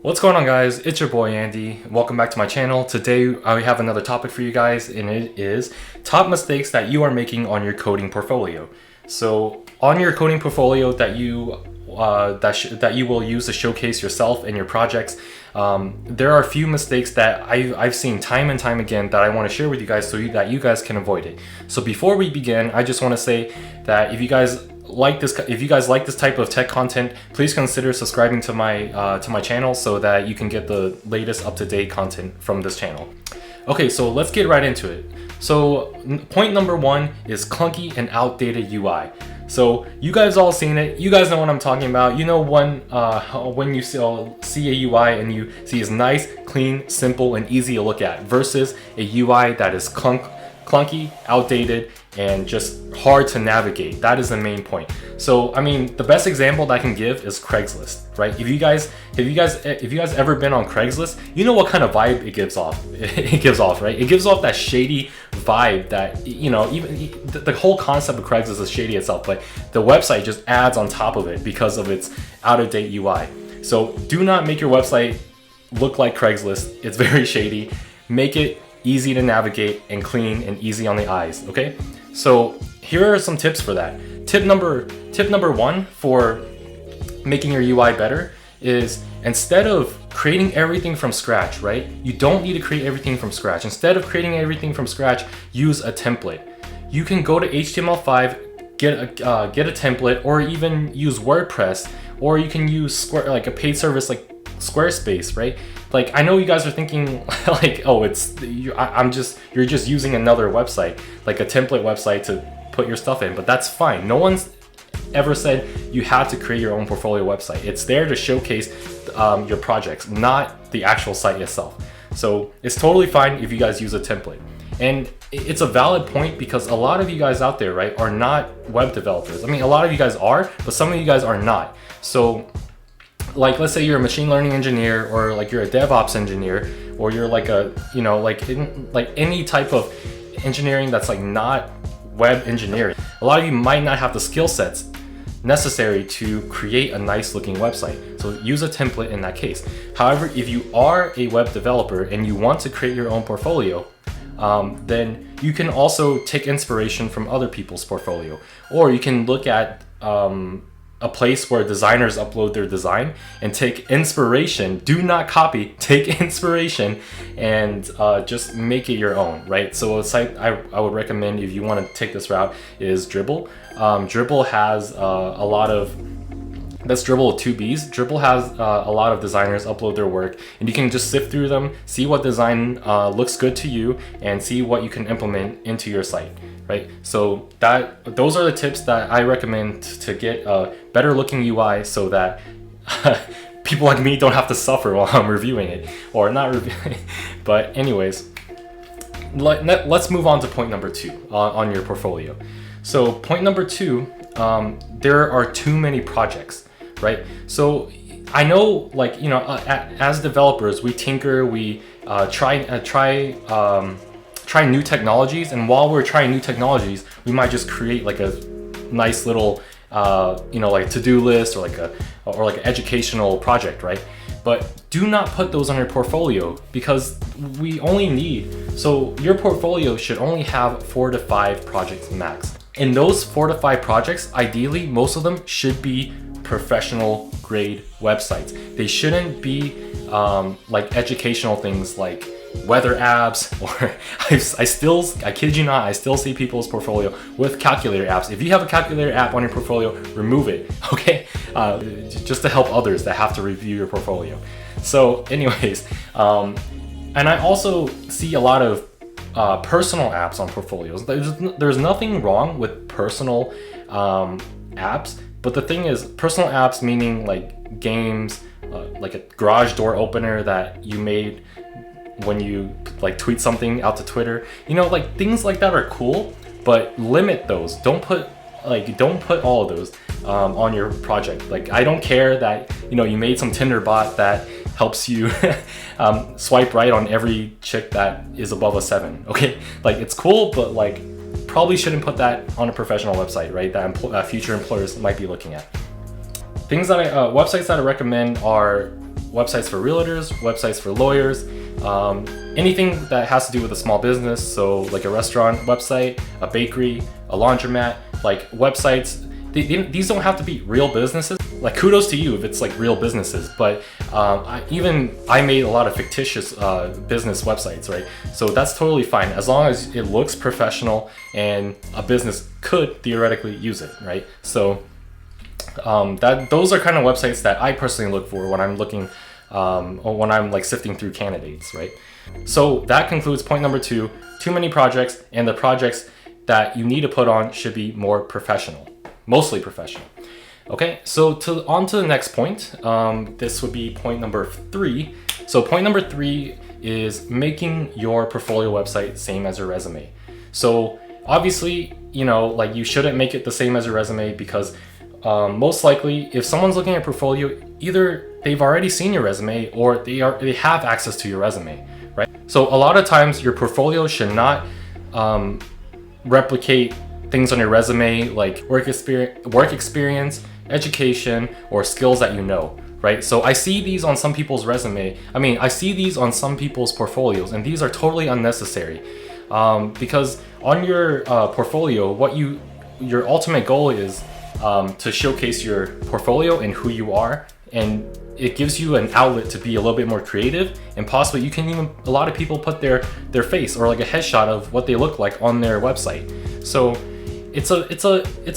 What's going on, guys? It's your boy Andy. Welcome back to my channel. Today I have another topic for you guys, and it is top mistakes that you are making on your coding portfolio. So on your coding portfolio that you will use to showcase yourself and your projects, there are a few mistakes that I've seen time and time again that I want to share with you guys so that you guys can avoid it. So before we begin, I just want to say that if you guys like this type of tech content, please consider subscribing to my channel so that you can get the latest up-to-date content from this channel. Okay, so let's get right into it. So point number one is clunky and outdated UI. So you guys all seen it. You guys know what I'm talking about. You know when you see a UI and you see it's nice, clean, simple, and easy to look at versus a UI that is clunky, outdated, and just hard to navigate. That is the main point. So I mean, the best example that I can give is Craigslist, right? If you guys ever been on Craigslist, you know what kind of vibe it gives off. It gives off, right? It gives off that shady vibe that, you know, even the whole concept of Craigslist is shady itself, but the website just adds on top of it because of its out-of-date UI. So do not make your website look like Craigslist. It's very shady. Make it easy to navigate and clean and easy on the eyes, okay? So here are some tips for that. Tip number one for making your UI better is, instead of creating everything from scratch, right? You don't need to create everything from scratch. Instead of creating everything from scratch, use a template. You can go to HTML5, get a template, or even use WordPress, or you can use a paid service like Squarespace, right? Like, I know you guys are thinking like, oh, you're just using another website, like a template website to put your stuff in, but that's fine. No one's ever said you had to create your own portfolio website. It's there to showcase your projects, not the actual site itself. So it's totally fine if you guys use a template. And it's a valid point because a lot of you guys out there, right, are not web developers. I mean, a lot of you guys are, but some of you guys are not. So like, let's say you're a machine learning engineer, or like you're a DevOps engineer, or you're like a, you know, like any type of engineering that's like not web engineering. A lot of you might not have the skill sets necessary to create a nice looking website. So use a template in that case. However, if you are a web developer and you want to create your own portfolio, then you can also take inspiration from other people's portfolio, or you can look at a place where designers upload their design and take inspiration. Do not copy, take inspiration and just make it your own, right? So a site I would recommend if you want to take this route is Dribbble. Dribbble has a lot of, that's Dribbble with two B's. Dribbble has a lot of designers upload their work, and you can just sift through them, see what design looks good to you, and see what you can implement into your site, right? So those are the tips that I recommend to get a better looking UI so that people like me don't have to suffer while I'm reviewing it, or not reviewing it. But anyways, let's move on to point number two on your portfolio. So point number two, there are too many projects, right? So I know, like, you know, as developers, we tinker, we try new technologies, and while we're trying new technologies, we might just create like a nice little, you know, like to-do list, or like an educational project, right? But do not put those on your portfolio, because we only need, so your portfolio should only have 4 to 5 projects max. And those 4 to 5 projects, ideally, most of them should be professional grade websites. They shouldn't be like educational things like weather apps, or I kid you not, I still see people's portfolio with calculator apps. If you have a calculator app on your portfolio, remove it, okay? Just to help others that have to review your portfolio. So anyways, and I also see a lot of personal apps on portfolios. There's nothing wrong with personal apps, but the thing is, personal apps meaning like games, like a garage door opener that you made when you like tweet something out to Twitter, you know, like things like that are cool, but limit those. Don't put all of those on your project. Like, I don't care that, you know, you made some Tinder bot that helps you swipe right on every chick that is above a 7, okay? Like, it's cool, but like, probably shouldn't put that on a professional website, right? That future employers might be looking at. Websites that I recommend are websites for realtors, websites for lawyers, anything that has to do with a small business. So like a restaurant website, a bakery, a laundromat, like websites. These don't have to be real businesses. Like kudos to you if it's like real businesses, but I made a lot of fictitious business websites, right? So that's totally fine as long as it looks professional and a business could theoretically use it, right? So those are kind of websites that I personally look for when I'm looking, or when I'm like sifting through candidates, right? So that concludes point number 2, too many projects, and the projects that you need to put on should be more professional, mostly professional. Okay, so on to the next point. This would be point number 3. So point number 3 is making your portfolio website same as your resume. So obviously, you know, like you shouldn't make it the same as your resume because most likely if someone's looking at your portfolio, either they've already seen your resume or they have access to your resume, right? So a lot of times your portfolio should not replicate things on your resume like work experience, education, or skills that you know, right? So I see these on some people's I see these on some people's portfolios, and these are totally unnecessary because on your portfolio, your ultimate goal is to showcase your portfolio and who you are, and it gives you an outlet to be a little bit more creative, and possibly you can even, a lot of people put their face or like a headshot of what they look like on their website. So it's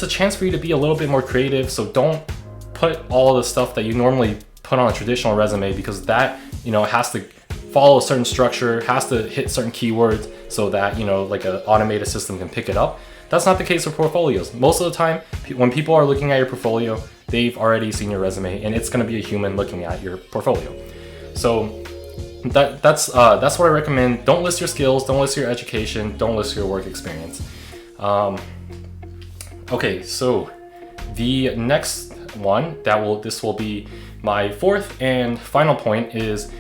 a chance for you to be a little bit more creative. So don't put all the stuff that you normally put on a traditional resume, because that, you know, has to follow a certain structure, has to hit certain keywords so that, you know, like an automated system can pick it up. That's not the case for portfolios. Most of the time, when people are looking at your portfolio, they've already seen your resume, and it's going to be a human looking at your portfolio. So that's what I recommend. Don't list your skills, don't list your education, don't list your work experience. Okay, so the next one this will be my 4th and final point is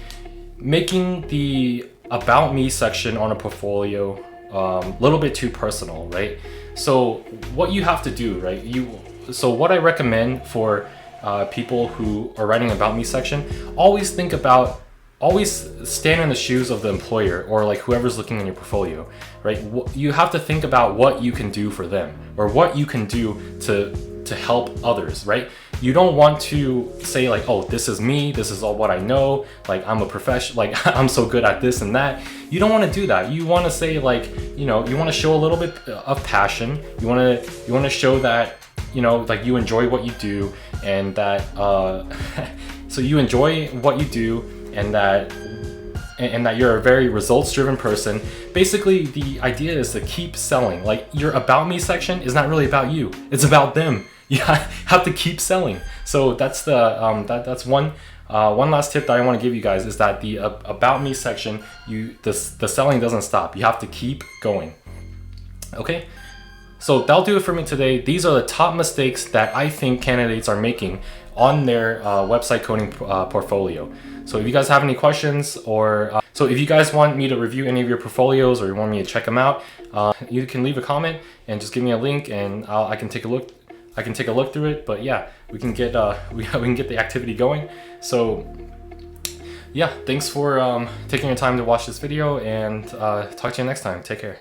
making the About Me section on a portfolio a little bit too personal, right? So what you have to do, right? So what I recommend for people who are writing About Me section, always stand in the shoes of the employer or like whoever's looking in your portfolio, right? You have to think about what you can do for them or what you can do to help others, right? You don't want to say like, oh, this is me, this is all what I know, like I'm a professional, like I'm so good at this and that. You don't want to do that. You want to say like, you know, you want to show a little bit of passion. You want to show that, you know, like you enjoy what you do, and that so you enjoy what you do, and that you're a very results-driven person. Basically, the idea is to keep selling. Like your About Me section is not really about you; it's about them. You have to keep selling. So that's the that's one last tip that I want to give you guys is that the About Me section, the selling doesn't stop. You have to keep going. Okay. So that'll do it for me today. These are the top mistakes that I think candidates are making on their website coding portfolio. So if you guys have any questions, or so if you guys want me to review any of your portfolios or you want me to check them out, you can leave a comment and just give me a link, and I can take a look. I can take a look through it. But yeah, we can get we can get the activity going. So yeah, thanks for taking your time to watch this video, and talk to you next time. Take care.